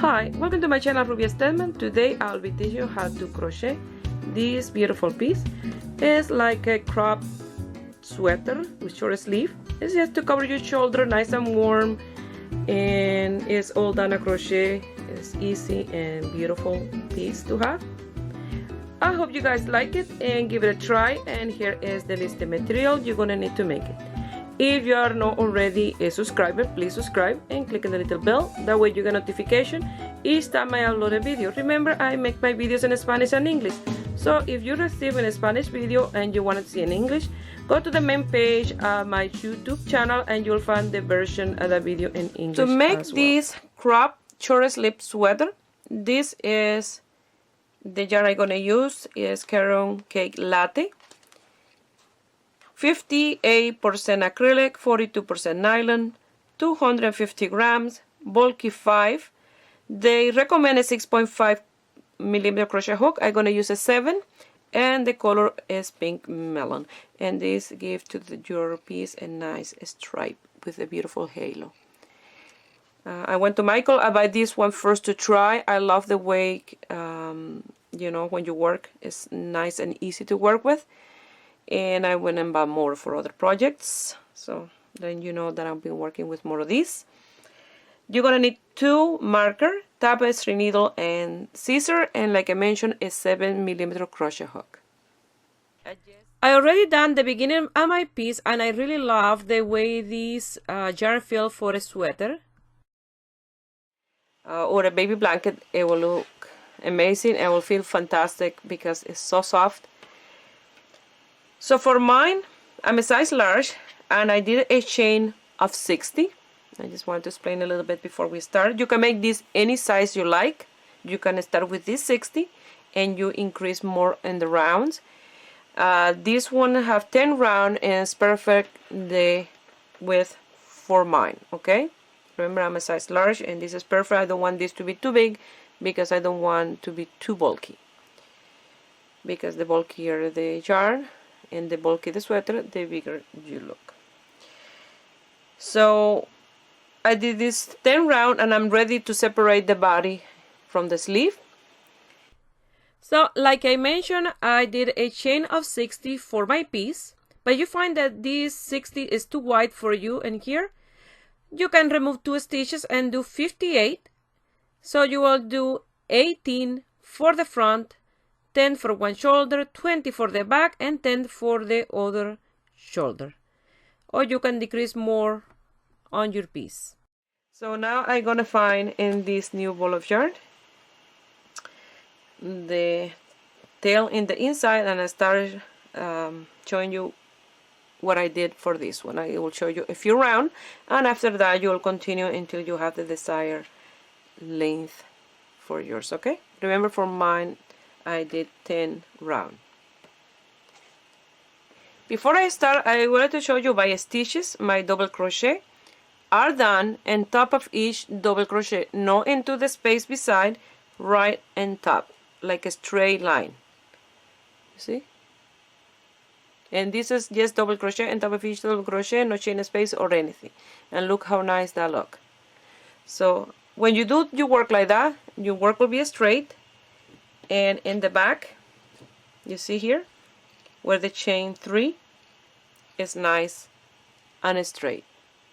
Hi, welcome to my channel Ruby Stedman. Today I'll be teaching you how to crochet this beautiful piece. It's like a crop sweater with short sleeve. It's just to cover your shoulder, nice and warm, and it's all done a crochet. It's easy and beautiful piece to have. I hope you guys like it and give it a try, and here is the list of material you're gonna need to make it. If you are not already a subscriber, please subscribe and click on the little bell. That way you get notification each time I upload a video. Remember, I make my videos in Spanish and English. So if you receive a Spanish video and you want to see in English, go to the main page of my YouTube channel and you'll find the version of the video in English. To make this crop short sleeve sweater, this is the yarn I'm gonna use is Caron Cake Latte. 58% acrylic, 42% nylon, 250 grams, bulky 5. They recommend a 6.5 millimeter crochet hook. I'm going to use a 7, and the color is pink melon. And this gives to your piece a nice stripe with a beautiful halo. I went to Michael. I buy this one first to try. I love the way, you know, when you work, it's nice and easy to work with. And I went and bought more for other projects, so then you know that I've been working with more of these. You're gonna need 2 marker, tapestry needle, and scissor, and like I mentioned, a 7 millimeter crochet hook. I already done the beginning of my piece, and I really love the way this yarn feels for a sweater or a baby blanket. It will look amazing and will feel fantastic because it's so soft. So for mine, I'm a size large, and I did a chain of 60. I just want to explain a little bit before we start. You can make this any size you like. You can start with this 60, and you increase more in the rounds. This one have 10 rounds, and it's perfect the width for mine, okay? Remember, I'm a size large, and this is perfect. I don't want this to be too big because I don't want to be too bulky. Because the bulkier the yarn, and the bulky the sweater, the bigger you look. So I did this 10 round, and I'm ready to separate the body from the sleeve. So like I mentioned, I did a chain of 60 for my piece, but you find that this 60 is too wide for you, and here you can remove 2 stitches and do 58. So you will do 18 for the front, 10 for one shoulder, 20 for the back, and 10 for the other shoulder. Or you can decrease more on your piece. So now I'm gonna find in this new ball of yarn the tail in the inside, and I start showing you what I did for this one. I will show you a few rounds, and after that you will continue until you have the desired length for yours, okay? Remember, for mine I did 10 rounds. Before I start, I wanted to show you by stitches my double crochet are done on top of each double crochet, not into the space beside, right and top, like a straight line. You see? And this is just double crochet on top of each double crochet, no chain space or anything. And look how nice that look. So when you do your work like that, your work will be straight. And in the back, you see here where the chain 3 is nice and straight,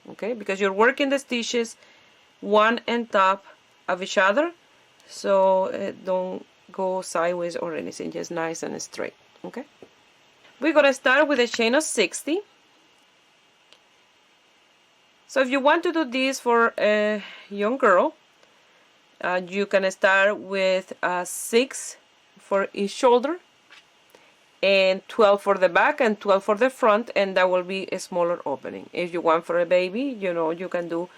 okay? Because you're working the stitches one on top of each other, so don't go sideways or anything, just nice and straight, okay? We're gonna start with a chain of 60. So if you want to do this for a young girl, you can start with 6 for each shoulder, and 12 for the back, and 12 for the front, and that will be a smaller opening. If you want for a baby, you know, you can do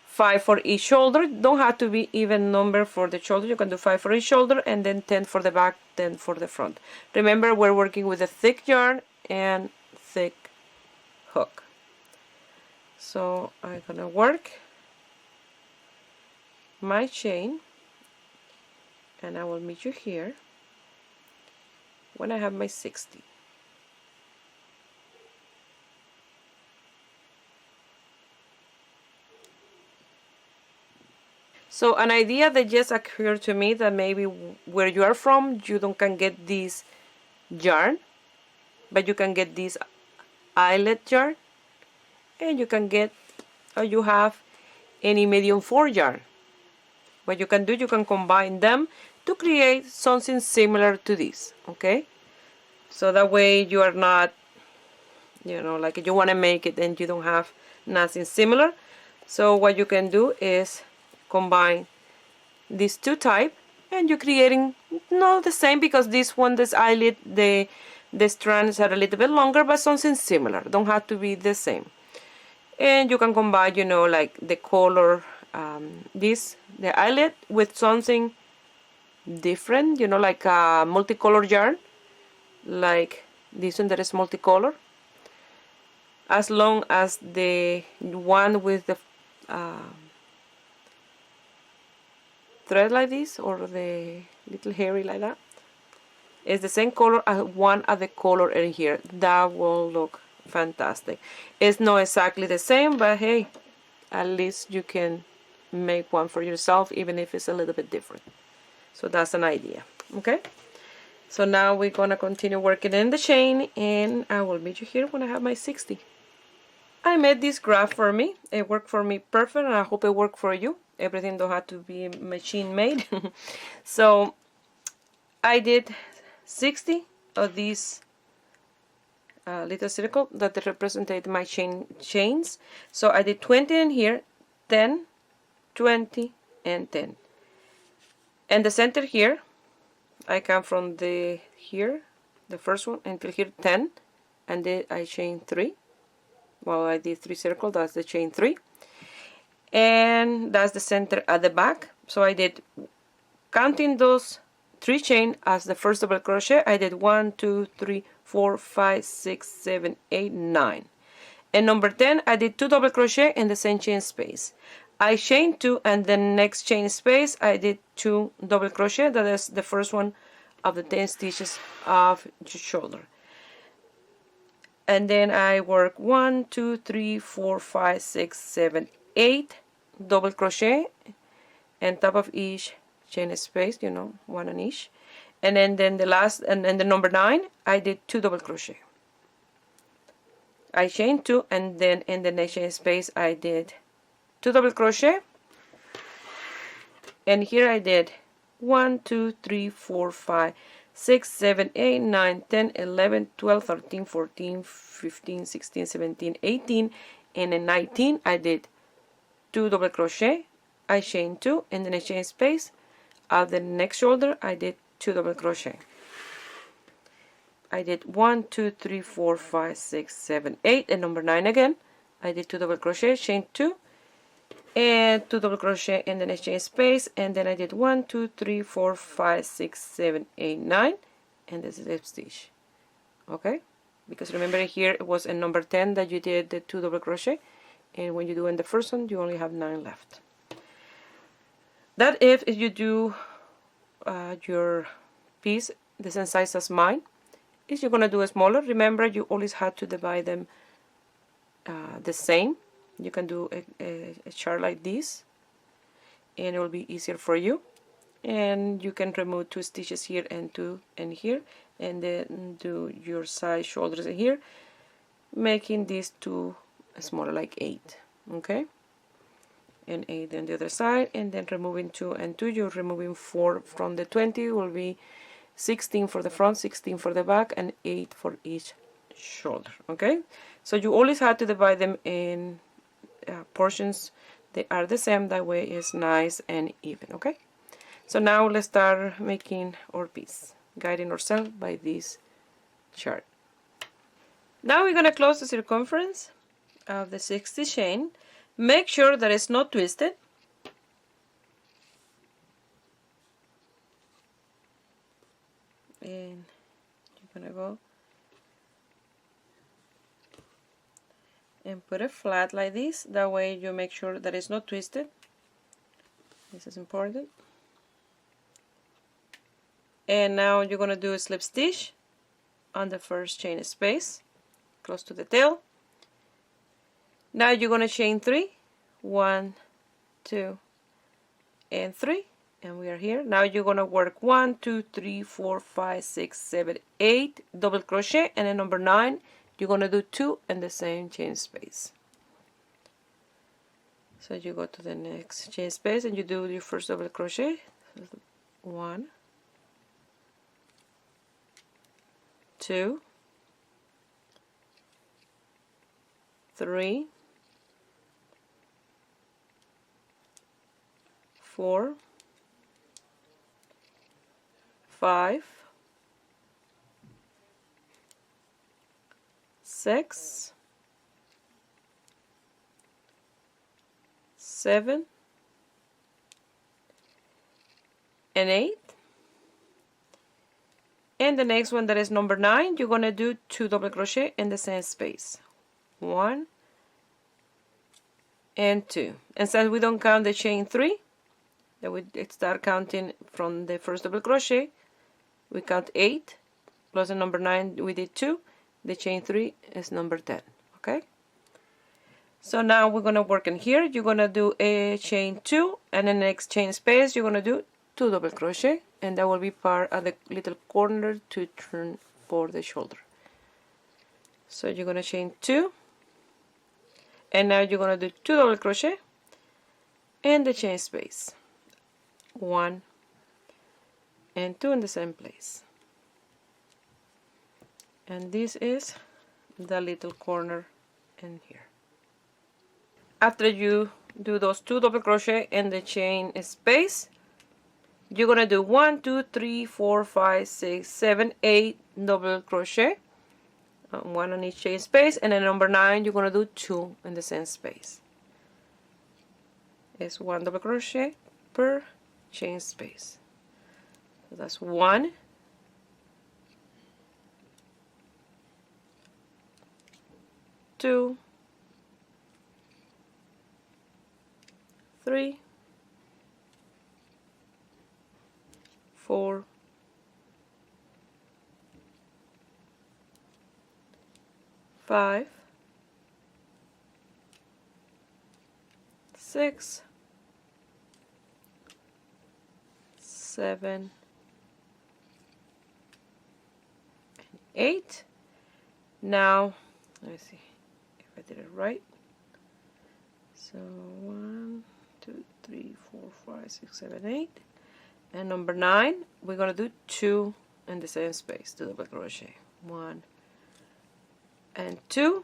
5 for each shoulder. Don't have to be even number for the shoulder. You can do 5 for each shoulder, and then 10 for the back, 10 for the front. Remember, we're working with a thick yarn and thick hook. So I'm gonna work my chain, and I will meet you here when I have my 60. So an idea that just occurred to me, that maybe where you are from you don't can get this yarn, but you can get this eyelet yarn, and you can get, or you have any medium 4 yarn. What you can do, you can combine them to create something similar to this, okay? So that way you are not, you know, like you want to make it and you don't have nothing similar. So what you can do is combine these two type, and you're creating not the same, because this one, this eyelet, the strands are a little bit longer, but something similar. Don't have to be the same. And you can combine, you know, like the color, the eyelet with something different, you know, like a multicolor yarn, like this one that is multicolor. As long as the one with the thread like this, or the little hairy like that, is the same color as one of the color in here, that will look fantastic. It's not exactly the same, but hey, at least you can make one for yourself, even if it's a little bit different. So that's an idea. Okay, so now we're gonna continue working in the chain, and I will meet you here when I have my 60. I made this graph for me. It worked for me perfect, and I hope it worked for you. Everything don't have to be machine made. So I did 60 of these little circle that represented my chains. So I did 20 in here, 10, 20, and 10. And the center here, I come from the here, the first one, until here 10, and then I chain 3. Well, I did 3 circles, that's the chain 3. And that's the center at the back. So I did, counting those 3 chain as the first double crochet, I did 1, 2, 3, 4, 5, 6, 7, 8, 9. And number 10, I did 2 double crochet in the same chain space. I chained 2, and the next chain space I did 2 double crochet. That is the first one of the 10 stitches of your shoulder. And then I work 1, 2, 3, 4, 5, 6, 7, 8 double crochet on top of each chain space, you know, one on each. And then the last, and then the number 9, I did 2 double crochet. I chained 2, and then in the next chain space I did 2 double crochet. And here I did 1, 2, 3, 4, 5, 6, 7, 8, 9, 10, 11, 12, 13, 14, 15, 16, 17, 18, and in 19 I did 2 double crochet. I chained 2, in the next chain space of the next shoulder I did 2 double crochet. I did 1, 2, 3, 4, 5, 6, 7, 8, and number 9 again. I did 2 double crochet, chain 2, and 2 double crochet in the next chain space, and then I did 1, 2, 3, 4, 5, 6, 7, 8, 9, and the slip stitch. Okay, because remember here it was in number 10 that you did the 2 double crochet, and when you do in the first one you only have 9 left. That if you do your piece the same size as mine, is you're gonna do a smaller. Remember, you always have to divide them the same. You can do a chart like this, and it will be easier for you. And you can remove 2 stitches here and 2 in here, and then do your side shoulders in here, making these 2 smaller, like 8. Okay, and 8 on the other side, and then removing 2 and 2. You're removing 4 from the 20. Will be 16 for the front, 16 for the back, and 8 for each shoulder. Okay, so you always have to divide them in portions they are the same. That way it's nice and even. Okay, so now let's start making our piece, guiding ourselves by this chart. Now we're gonna close the circumference of the 60 chain. Make sure that it's not twisted. And you're gonna go and put it flat like this. That way you make sure that it's not twisted. This is important. And now you're gonna do a slip stitch on the first chain space close to the tail. Now you're gonna chain 3, 1, 2, and 3, and we are here. Now you're gonna work 1 2 3 4 5 6 7 8 double crochet, and then number 9 you're gonna do 2 and the same chain space. So you go to the next chain space and you do your first double crochet. 1 2 3 4 5 6 7 and 8, and the next one, that is number 9, you're going to do 2 double crochet in the same space, 1 and 2, and since we don't count the chain 3, then we start counting from the first double crochet. We count 8 plus the number 9 we did 2, the chain 3 is number 10. Okay, so now we're going to work in here. You're going to do a chain 2, and the next chain space you're going to do 2 double crochet, and that will be part of the little corner to turn for the shoulder. So you're going to chain 2, and now you're going to do 2 double crochet and the chain space, 1 and 2 in the same place, and this is the little corner in here. After you do those 2 double crochet in the chain space, you're gonna do 1 2 3 4 5 6 7 8 double crochet, 1 on each chain space, and then number 9 you're gonna do 2 in the same space. It's 1 double crochet per chain space. So that's 1, 2, 3, 4, 5, 6, 7, 8. Now let me see if I did it right. So 1 2 3 4 5 6 7 8, and number 9 we're going to do 2 in the same space, 2 double crochet, 1 and 2.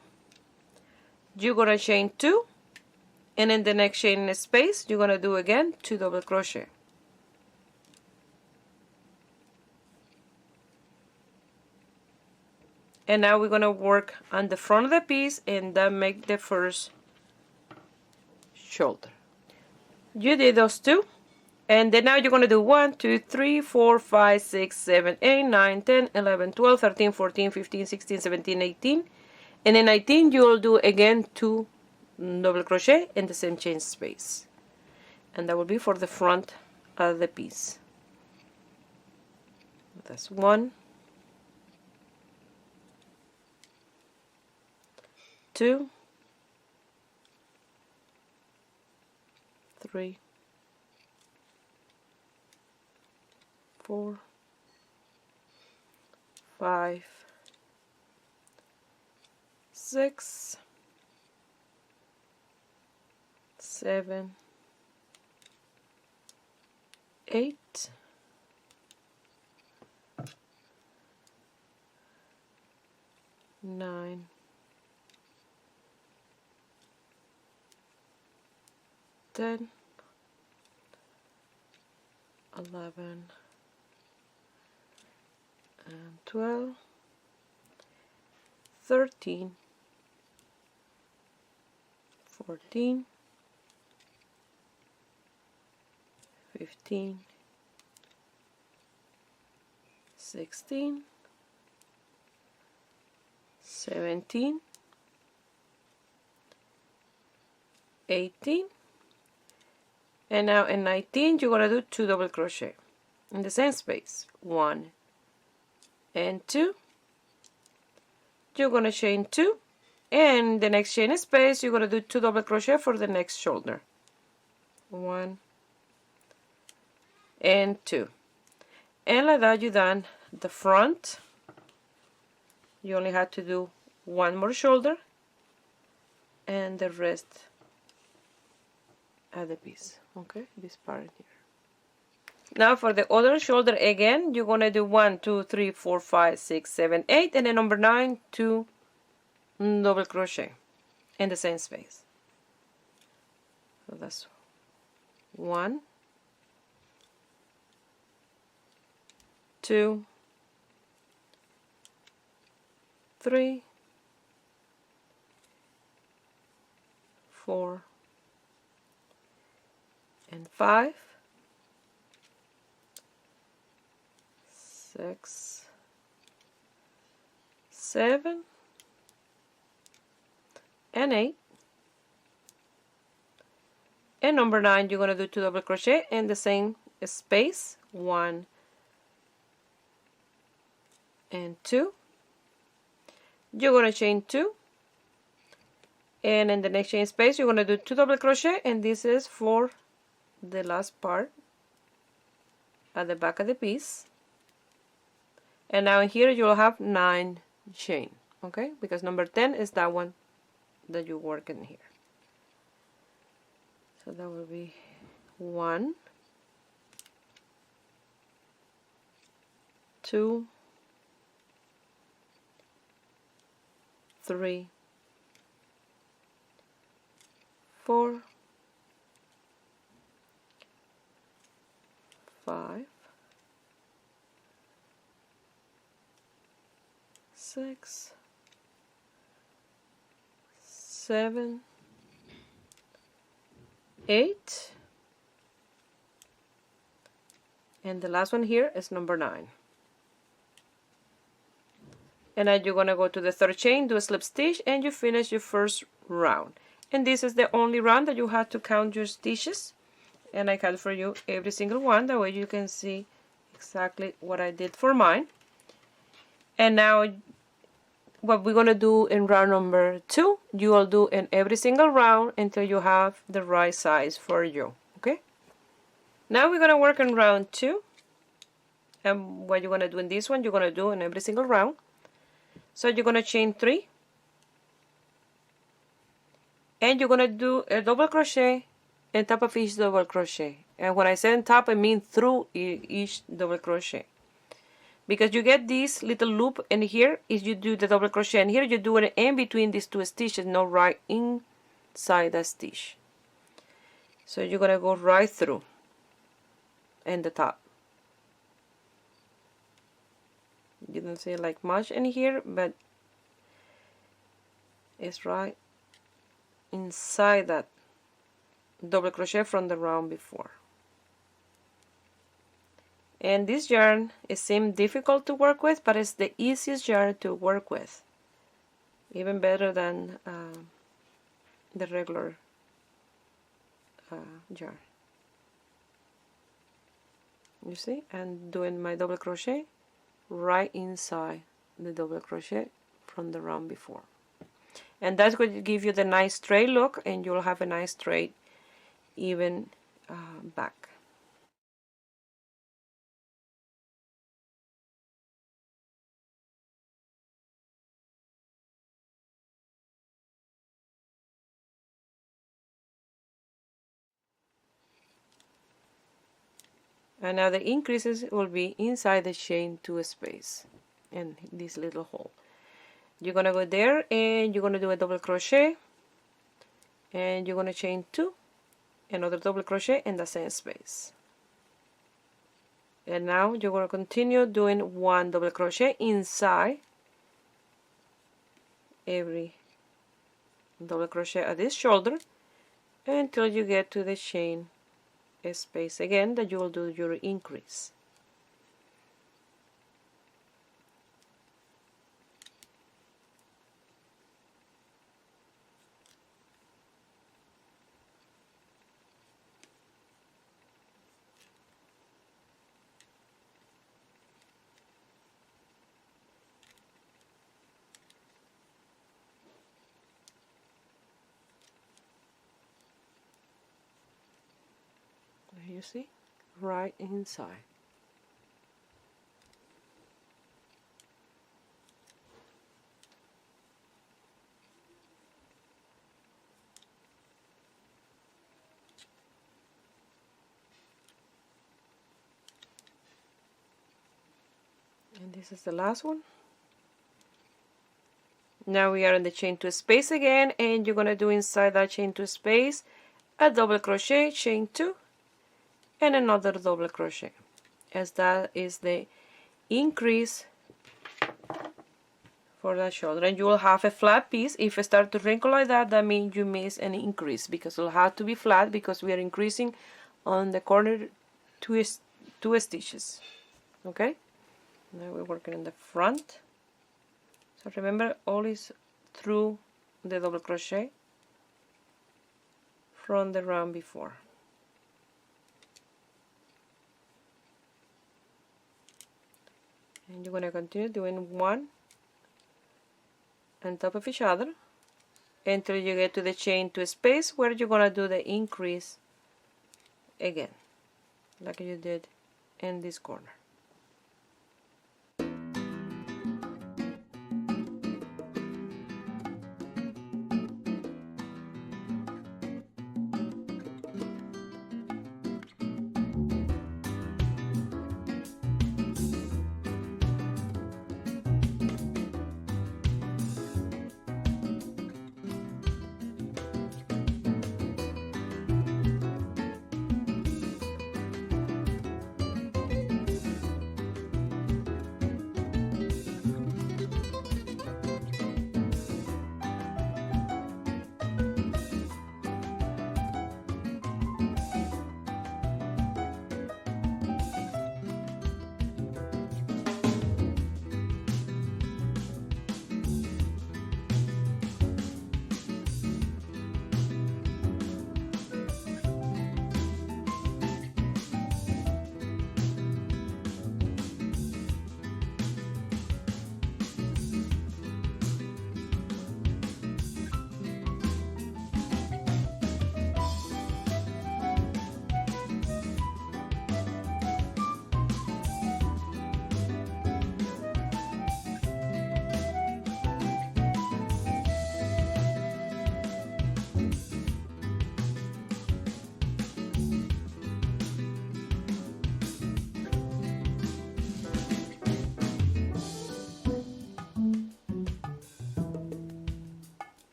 You're going to chain 2, and in the next chain space you're going to do again 2 double crochet. And now we're going to work on the front of the piece, and that make the first shoulder. You did those 2, and then now you're going to do 1 2 3 4 5 6 7 8 9 10 11 12 13 14 15 16 17 18, and in 19 you'll do again 2 double crochet in the same chain space, and that will be for the front of the piece. That's 1 2 3 4 5 6 7 8 9 10 11 and 12 13 14 15 16 17 18, and now in 19 you're going to do 2 double crochet in the same space, 1 and 2. You're going to chain 2, and the next chain space you're going to do 2 double crochet for the next shoulder, 1 and 2. And like that you done the front. You only had to do one more shoulder and the rest of the piece. Okay, this part here. Now for the other shoulder again, you're gonna do 1, 2, 3, 4, 5, 6, 7, 8, and then number 9, 2 double crochet in the same space. So that's 1, 2, 3, 4, and 5, 6, 7, and 8. And number 9, you're going to do 2 double crochet in the same space, 1 and 2. You're going to chain 2, and in the next chain space you're going to do 2 double crochet, and this is for the last part at the back of the piece. And now here you'll have 9 chain, okay, because number 10 is that one that you're working here. So that will be 1, 2, 3, 4, 5, 6, 7, 8, and the last one here is number 9. And now you're going to go to the third chain, do a slip stitch, and you finish your first round. And this is the only round that you have to count your stitches, and I count for you every single one, that way you can see exactly what I did for mine. And now what we're going to do in round number 2, you will do in every single round until you have the right size for you. Okay, now we're going to work in round 2, and what you're going to do in this one, you're going to do in every single round. So you're going to chain 3, and you're going to do a double crochet on top of each double crochet. And when I say on top, I mean through each double crochet, because you get this little loop in here is you do the double crochet, and here you do it in between these 2 stitches, not right inside that stitch. So you're going to go right through in the top. You don't see like much in here, but it's right inside that double crochet from the round before. And this yarn, it seems difficult to work with, but it's the easiest yarn to work with, even better than the regular yarn. You see, I'm doing my double crochet right inside the double crochet from the round before, and that's going to give you the nice straight look, and you'll have a nice straight even back. And now the increases will be inside the chain 2 space in this little hole. You're gonna go there and you're gonna do a double crochet, and you're gonna chain 2, another double crochet in the same space. And now you're gonna continue doing 1 double crochet inside every double crochet at this shoulder until you get to the chain space again that you will do your increase. You see, right inside. And this is the last one. Now we are in the chain 2 space again, and you're going to do inside that chain 2 space a double crochet, chain 2, and another double crochet, as that is the increase for that shoulder. And you will have a flat piece. If it starts to wrinkle like that, that means you miss an increase, because it'll have to be flat because we are increasing on the corner two stitches. Okay, now we're working in the front. So remember, always through the double crochet from the round before. And you're going to continue doing one on top of each other until you get to the chain 2 space, where you're going to do the increase again, like you did in this corner.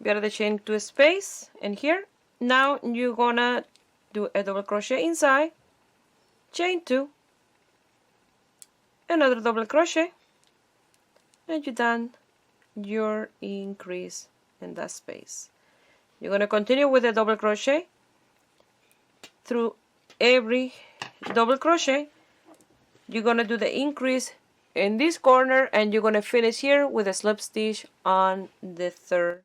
We are the chain 2 space, and here now you're gonna do a double crochet inside, chain 2, another double crochet, and you're done your increase in that space. You're gonna continue with a double crochet through every double crochet. You're gonna do the increase in this corner, and you're gonna finish here with a slip stitch on the third.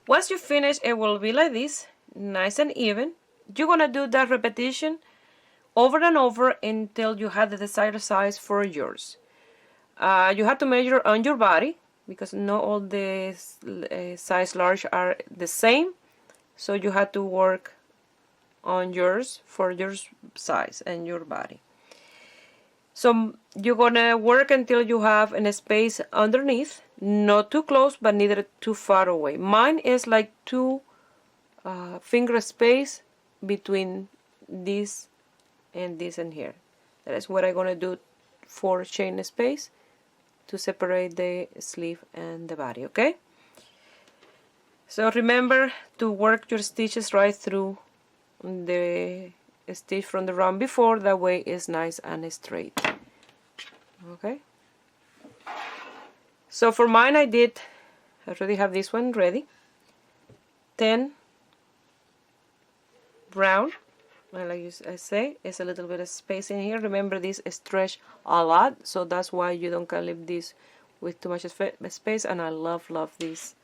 Once you finish, it will be like this, nice and even. You're gonna do that repetition over and over until you have the desired size for yours. You have to measure on your body because not all the size large are the same, so you have to work on yours for your size and your body. So you're gonna work until you have a space underneath, not too close but neither too far away. Mine is like 2 finger space between this and this and here. That is what I'm gonna do for chain space to separate the sleeve and the body. Okay, so remember to work your stitches right through the stitch from the round before, that way it's nice and straight. Okay, so for mine I already have this one ready. 10 round, like I say, it's a little bit of space in here. Remember, this stretch a lot, so that's why you don't can leave this with too much space, and I love this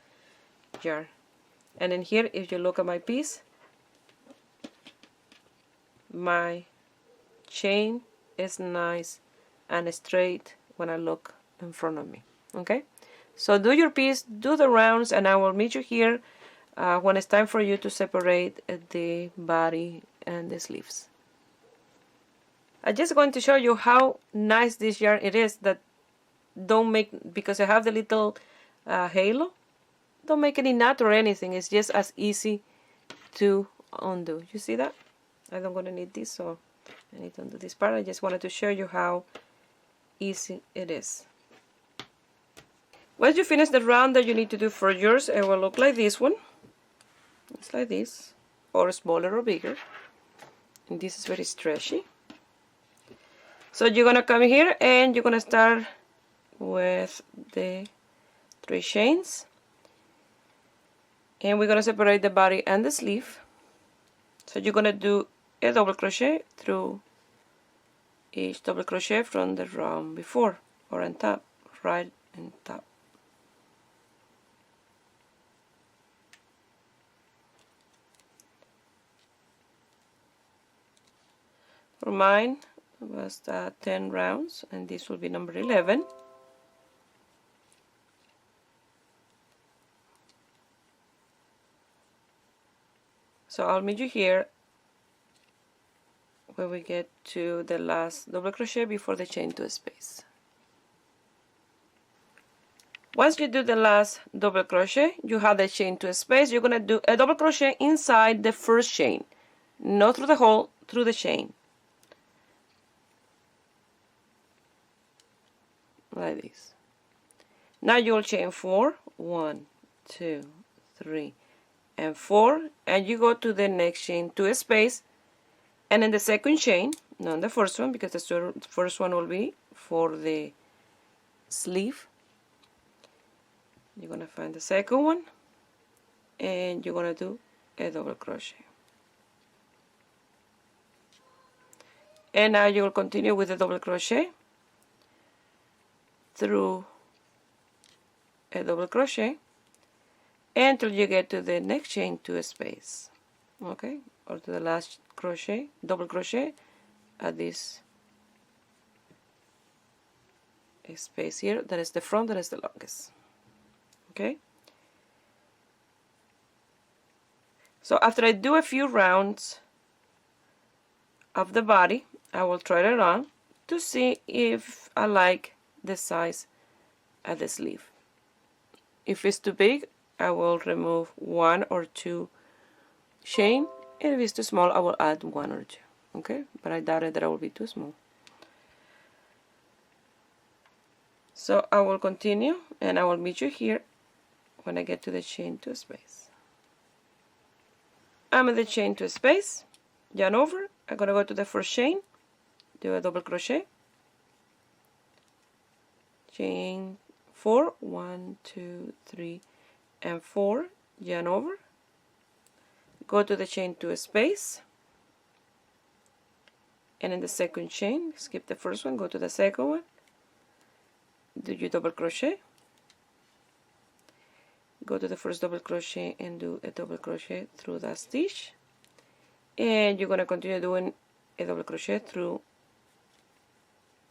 yarn. And in here, if you look at my piece, my chain is nice and straight when I look in front of me. Okay, so do your piece, do the rounds, and I will meet you here when it's time for you to separate the body and the sleeves. I'm just going to show you how nice this yarn it is, that don't make, because I have the little halo, don't make any knot or anything. It's just as easy to undo. You see that? I don't gonna need this, so I need to undo this part. I just wanted to show you how easy it is. Once you finish the round that you need to do for yours, it will look like this one. It's like this, or smaller or bigger. And this is very stretchy. So you're gonna come here and you're gonna start with the 3 chains, and we're gonna separate the body and the sleeve. So you're gonna do a double crochet through each double crochet from the round before, or on top, right and top. For mine was 10 rounds, and this will be number 11. So I'll meet you here when we get to the last double crochet before the chain to space. Once you do the last double crochet, you have the chain to space. You're gonna do a double crochet inside the first chain, not through the hole, through the chain, like this. Now you'll chain 4, 1, 2, 3, and 4, and you go to the next chain to a space, and in the second chain, not the first one, because the first one will be for the sleeve, you're gonna find the second one, and you're gonna do a double crochet. And now you will continue with the double crochet through a double crochet until you get to the next chain to a space, okay, or to the last crochet, double crochet at this space here. That is the front, that is the longest. Okay, so after I do a few rounds of the body, I will try it on to see if I like the size of the sleeve. If it's too big, I will remove 1 or 2 chain, and if it's too small, I will add 1 or 2. Okay, but I doubt it that I will be too small. So I will continue, and I will meet you here when I get to the chain to space. I'm at the chain to space, yarn over. I'm gonna go to the first chain, do a double crochet, chain 4, 1, 2, 3, and 4, yarn over, go to the chain to a space, and in the second chain, skip the first one, go to the second one, do your double crochet, go to the first double crochet and do a double crochet through that stitch, and you're going to continue doing a double crochet through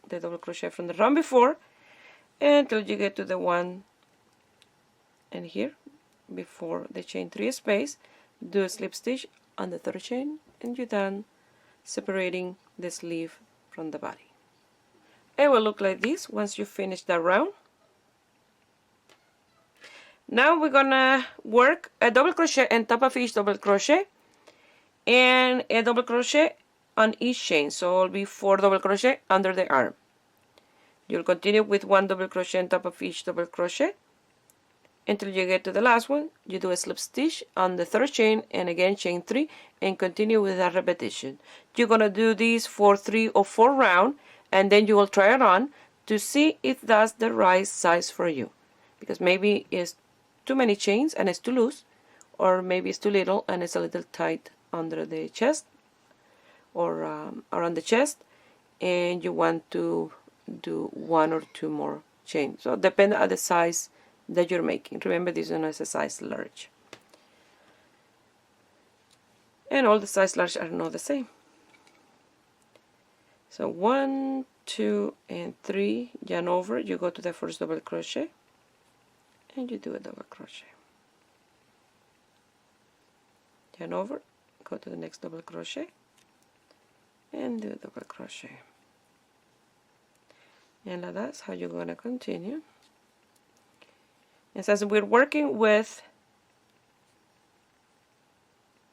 the double crochet from the round before until you get to the one and here before the chain 3 space. Do a slip stitch on the third chain and you're done separating the sleeve from the body. It will look like this once you finish that round. Now we're gonna work a double crochet on top of each double crochet and a double crochet on each chain, so it'll be 4 double crochet under the arm. You'll continue with 1 double crochet on top of each double crochet until you get to the last one. You do a slip stitch on the third chain and again chain 3 and continue with that repetition. You're gonna do this for 3 or 4 rounds and then you will try it on to see if that's the right size for you, because maybe it's too many chains and it's too loose, or maybe it's too little and it's a little tight under the chest or around the chest, and you want to do 1 or 2 more chains. So depend on the size that you're making. Remember, this one is a size large, and all the size large are not the same. So 1, 2, and 3, yarn over, you go to the first double crochet and you do a double crochet, yarn over, go to the next double crochet and do a double crochet, and that's how you're going to continue. And since we're working with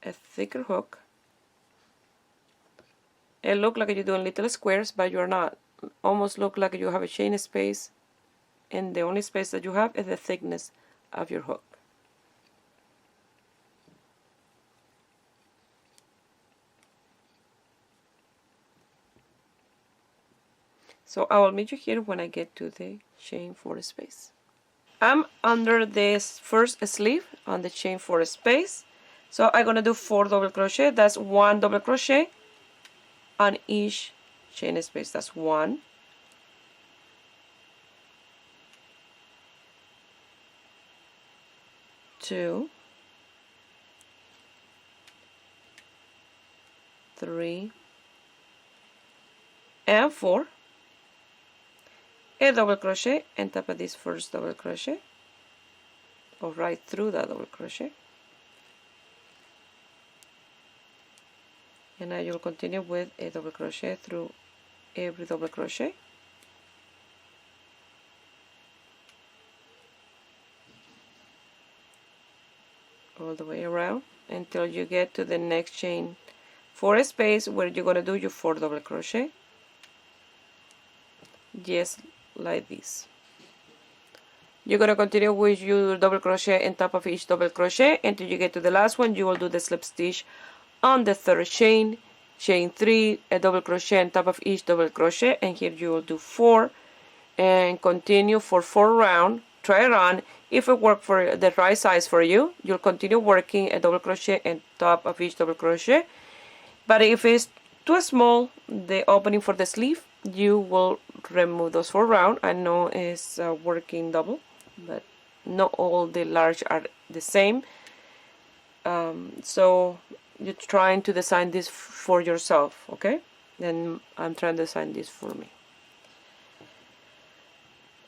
a thicker hook, it looks like you're doing little squares, but you're not. Almost look like you have a chain space, and the only space that you have is the thickness of your hook. So I will meet you here when I get to the chain 4 space. I'm under this first sleeve on the chain 4 space, so I'm gonna do 4 double crochet. That's 1 double crochet on each chain space. That's 1, 2, 3, and 4. A double crochet on top of this first double crochet, or right through that double crochet, and now you'll continue with a double crochet through every double crochet, all the way around until you get to the next chain 4 space where you're going to do your 4 double crochet, just like this. You're going to continue with your double crochet on top of each double crochet until you get to the last one. You will do the slip stitch on the third chain, chain 3, a double crochet on top of each double crochet, and here you will do 4 and continue for 4 rounds. Try it on. If it works for the right size for you, you'll continue working a double crochet on top of each double crochet, but if it's too small, the opening for the sleeve, you will remove those 4 rounds. I know it's working double, but not all the large are the same, so you're trying to design this for yourself, okay? Then I'm trying to design this for me.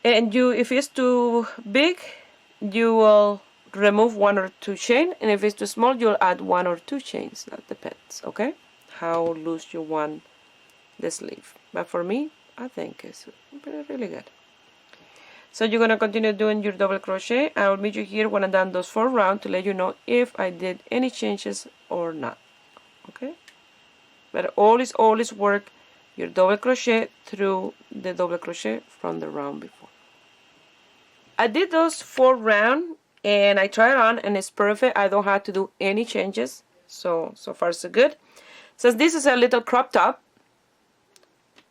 And you, if it's too big, you will remove 1 or 2 chains, and if it's too small, you'll add 1 or 2 chains. That depends, okay, how loose you want the sleeve. But for me, I think it's really good. So you're going to continue doing your double crochet. I will meet you here when I'm done those 4 rounds to let you know if I did any changes or not, okay? But always work your double crochet through the double crochet from the round before. I did those 4 rounds and I tried it on and it's perfect. I don't have to do any changes, so far so good. Since this is a little crop top,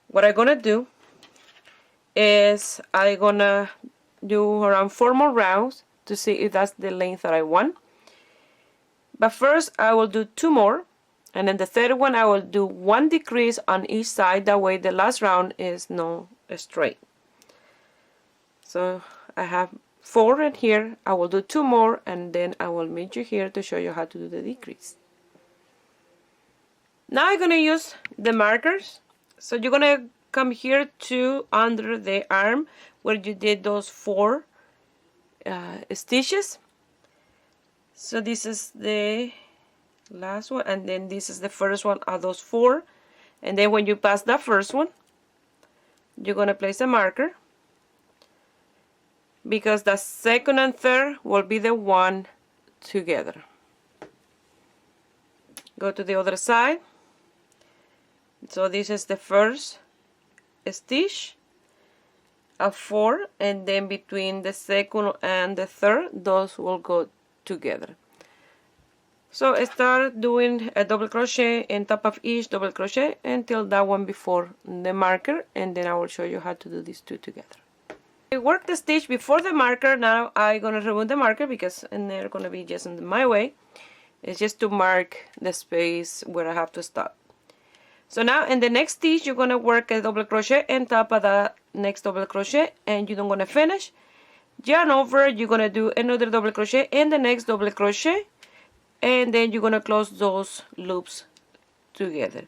what I'm gonna do is I'm gonna do around 4 more rounds to see if that's the length that I want. But first I will do 2 more, and then the third one I will do 1 decrease on each side, that way the last round is no straight. So I have 4 in here, I will do 2 more, and then I will meet you here to show you how to do the decrease. Now I'm going to use the markers. So you're going to come here to under the arm where you did those 4 stitches. So this is the last one, and then this is the first one of those 4. And then when you pass that first one, you're going to place a marker, because the second and third will be the one together. Go to the other side. So this is the first stitch of 4, and then between the second and the third, those will go together. So start doing a double crochet in top of each double crochet until that one before the marker, and then I will show you how to do these 2 together. I work the stitch before the marker. Now I'm going to remove the marker because they're going to be just in my way. It's just to mark the space where I have to stop. So now in the next stitch, you're going to work a double crochet on top of the next double crochet, and you're not going to finish. Yarn over, you're going to do another double crochet in the next double crochet, and then you're going to close those loops together.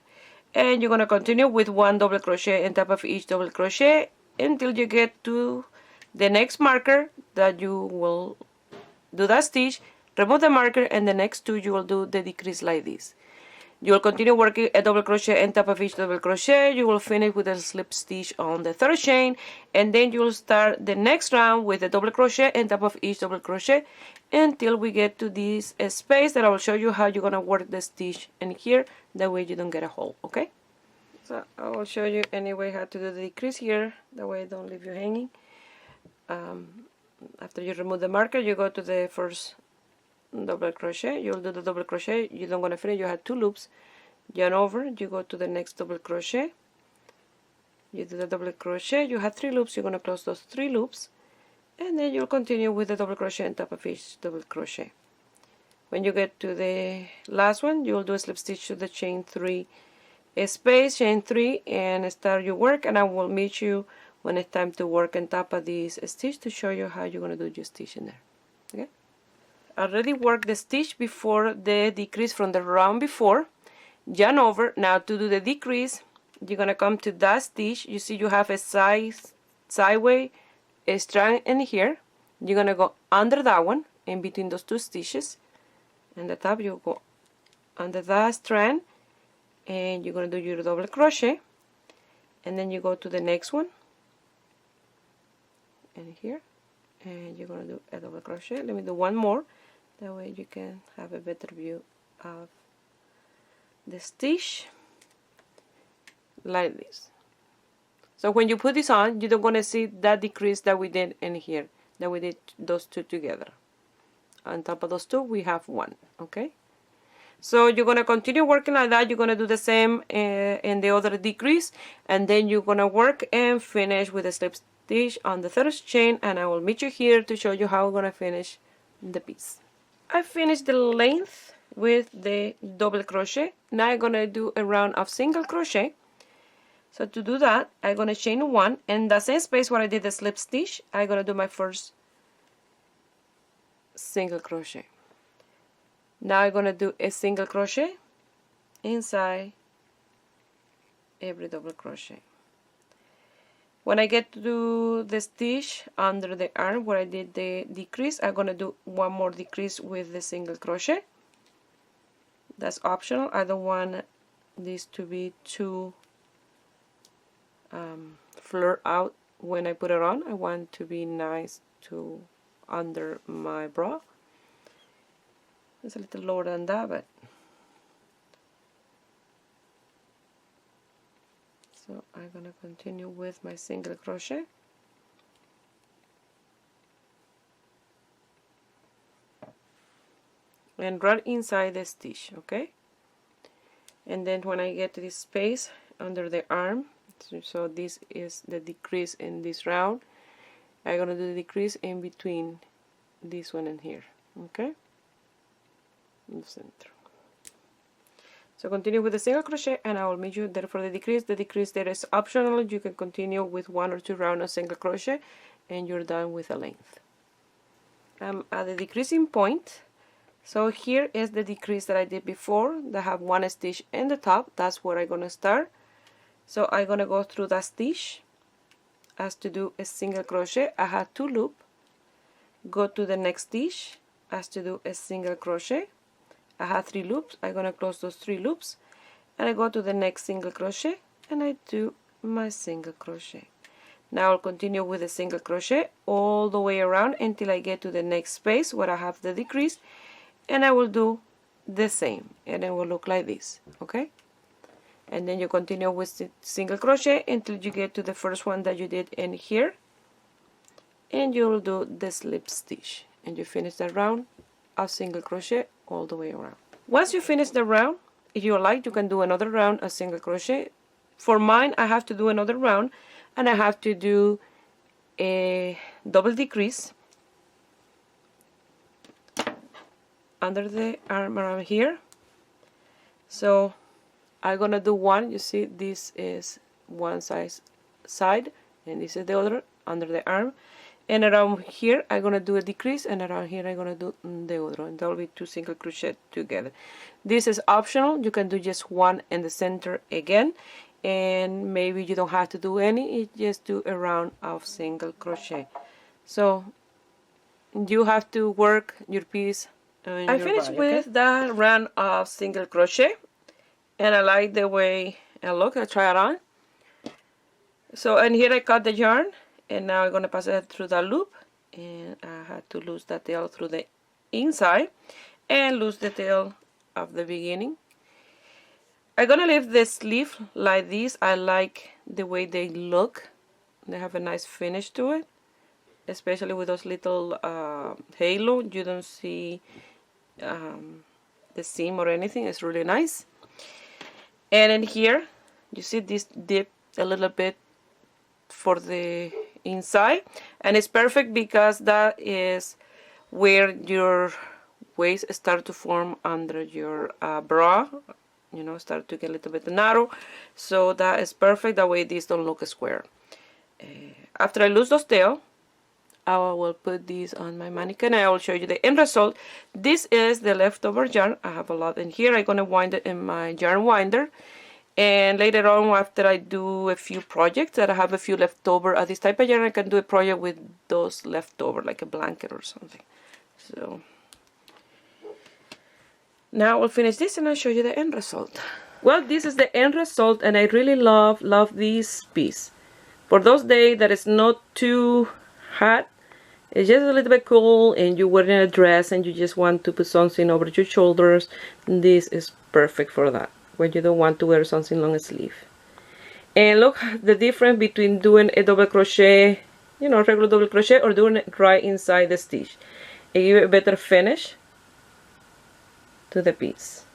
And you're going to continue with 1 double crochet on top of each double crochet until you get to the next marker that you will do that stitch, remove the marker, and the next 2 you will do the decrease like this. You will continue working a double crochet on top of each double crochet. You will finish with a slip stitch on the 3rd chain, and then you will start the next round with a double crochet on top of each double crochet until we get to this space that I will show you how you're going to work the stitch in here, that way you don't get a hole, okay? So I will show you anyway how to do the decrease here, that way I don't leave you hanging. After you remove the marker, you go to the first double crochet, you'll do the double crochet, you don't want to finish, you have 2 loops, yarn over, you go to the next double crochet, you do the double crochet, you have 3 loops, you're going to close those 3 loops, and then you'll continue with the double crochet on top of each double crochet. When you get to the last one, you'll do a slip stitch to the chain 3 space, chain 3, and start your work, and I will meet you when it's time to work on top of this stitch to show you how you're going to do your stitch in there. Okay? I already worked the stitch before the decrease from the round before. Yarn over. Now to do the decrease, you're going to come to that stitch. You see you have a sideways strand in here. You're going to go under that one, in between those 2 stitches. And the top, you go under that strand, and you're going to do your double crochet, and then you go to the next one in here, and you're going to do a double crochet. Let me do 1 more, that way you can have a better view of the stitch like this. So when you put this on, you don't want to see that decrease that we did in here, that we did those 2 together. On top of those 2 we have 1. Okay, so you're going to continue working like that. You're going to do the same in the other decrease, and then you're going to work and finish with a slip stitch on the 3rd chain, and I will meet you here to show you how I'm going to finish the piece. I finished the length with the double crochet. Now I'm going to do a round of single crochet. So to do that, I'm going to chain 1, and the same space where I did the slip stitch, I'm going to do my first single crochet. Now I'm going to do a single crochet inside every double crochet. When I get to the stitch under the arm where I did the decrease, I'm going to do 1 more decrease with the single crochet. That's optional. I don't want this to be too flare out when I put it on. I want to be nice to under my bra. It's a little lower than that, but so I'm gonna continue with my single crochet, and right inside the stitch, okay? And then when I get to this space under the arm, so this is the decrease in this round, I'm gonna do the decrease in between this one and here, okay, in the center. So continue with the single crochet, and I will meet you there for the decrease. The decrease there is optional. You can continue with 1 or 2 rounds of single crochet, and you're done with the length. I'm at the decreasing point. So here is the decrease that I did before, that have one stitch in the top. That's where I'm gonna start. So I'm gonna go through that stitch as to do a single crochet. I have 2 loops. Go to the next stitch as to do a single crochet. I have 3 loops. I'm gonna close those 3 loops, and I go to the next single crochet and I do my single crochet. Now I'll continue with a single crochet all the way around until I get to the next space where I have the decrease, and I will do the same, and it will look like this. Okay, and then you continue with the single crochet until you get to the first one that you did in here, and you will do the slip stitch, and you finish the round of single crochet all the way around. Once you finish the round, if you like, you can do another round of single crochet. For mine, I have to do another round, and I have to do a double decrease under the arm around here. So I'm gonna do one. You see, this is one side, and this is the other under the arm. And around here I'm gonna do a decrease, and around here I'm gonna do the other, and that will be 2 single crochet together. This is optional. You can do just one in the center again, and maybe you don't have to do any. You just do a round of single crochet. So you have to work your piece. I finished with that round of single crochet, and I like the way it looks. I try it on. So, and here I cut the yarn, and now I'm going to pass it through the loop, and I had to lose the tail through the inside and lose the tail of the beginning. I'm going to leave the sleeve like this. I like the way they look. They have a nice finish to it, especially with those little halo. You don't see the seam or anything. It's really nice. And in here you see this dip a little bit for the inside, and it's perfect because that is where your waist start to form under your bra, you know, start to get a little bit narrow. So that is perfect. That way these don't look square. After I lose those tail, I will put these on my mannequin, and I will show you the end result. This is the leftover yarn. I have a lot in here. I'm gonna wind it in my yarn winder, and later on, after I do a few projects that I have a few leftover of this type of yarn, I can do a project with those leftover, like a blanket or something. So now I'll finish this and I'll show you the end result. Well, this is the end result, and I really love this piece. For those days that it's not too hot, it's just a little bit cool, and you're wearing a dress and you just want to put something over your shoulders, this is perfect for that, when you don't want to wear something long sleeve. And look the difference between doing a double crochet, you know, regular double crochet, or doing it right inside the stitch. It gives a better finish to the piece.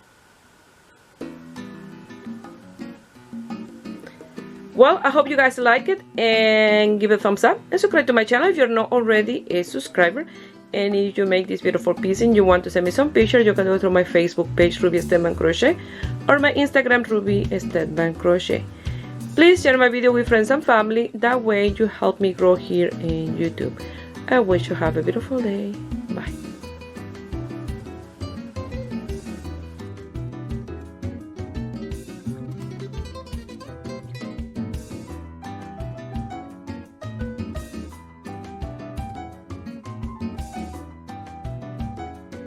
Well, I hope you guys like it, and give it a thumbs up and subscribe to my channel if you're not already a subscriber. And if you make this beautiful piece and you want to send me some pictures, you can do it through my Facebook page, Ruby Stedman Crochet, or my Instagram, Ruby Stedman Crochet. Please share my video with friends and family. That way you help me grow here in YouTube. I wish you have a beautiful day. Bye.